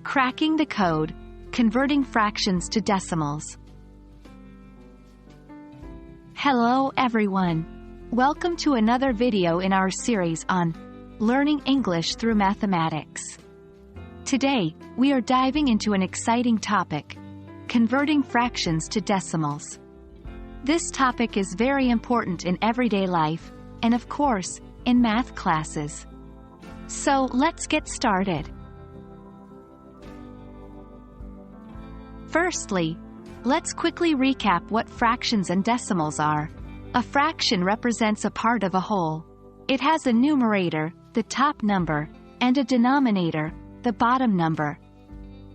Cracking the code, converting fractions to decimals. Hello everyone. Welcome to another video in our series on learning English through mathematics. Today, we are diving into an exciting topic, converting fractions to decimals. This topic is very important in everyday life, and of course, in math classes. So let's get started. Firstly, let's quickly recap what fractions and decimals are. A fraction represents a part of a whole. It has a numerator, the top number, and a denominator, the bottom number.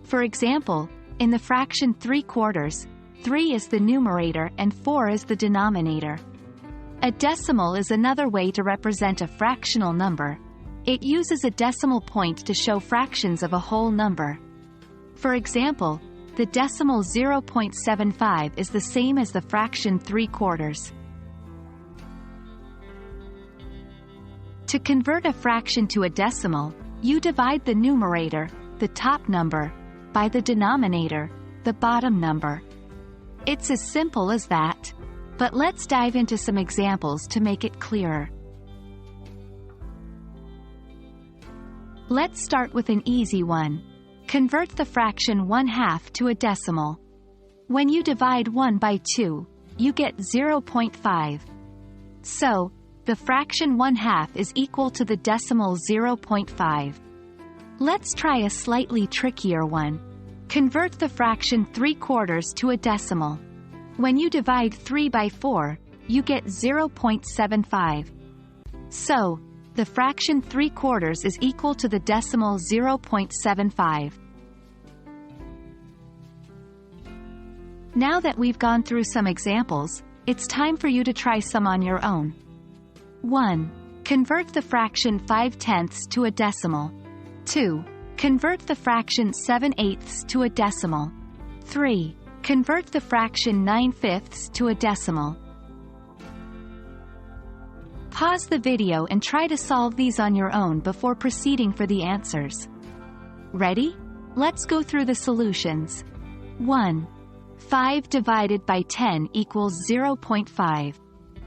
For example, in the fraction 3/4, 3 is the numerator and 4 is the denominator. A decimal is another way to represent a fractional number. It uses a decimal point to show fractions of a whole number. For example, the decimal 0.75 is the same as the fraction 3/4. To convert a fraction to a decimal, you divide the numerator, the top number, by the denominator, the bottom number. It's as simple as that. But let's dive into some examples to make it clearer. Let's start with an easy one. Convert the fraction 1/2 to a decimal. When you divide 1 by 2, you get 0.5. So, the fraction 1/2 is equal to the decimal 0.5. Let's try a slightly trickier one. Convert the fraction 3/4 to a decimal. When you divide 3 by 4, you get 0.75. So, the fraction 3/4 is equal to the decimal 0.75. Now that we've gone through some examples, it's time for you to try some on your own. 1. Convert the fraction 5/10 to a decimal. 2. Convert the fraction 7/8 to a decimal. 3. Convert the fraction 9/5 to a decimal. Pause the video and try to solve these on your own before proceeding for the answers. Ready? Let's go through the solutions. 1. 5 divided by 10 equals 0.5.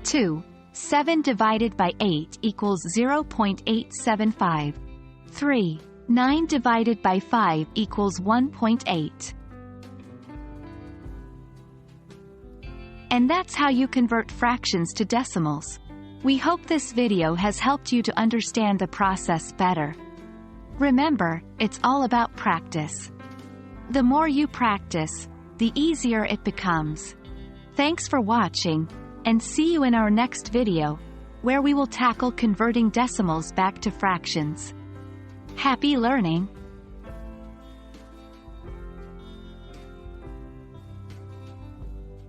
2. 7 divided by 8 equals 0.875. 3. 9 divided by 5 equals 1.8. And that's how you convert fractions to decimals. We hope this video has helped you to understand the process better. Remember, it's all about practice. The more you practice, the easier it becomes. Thanks for watching, and see you in our next video, where we will tackle converting decimals back to fractions. Happy learning!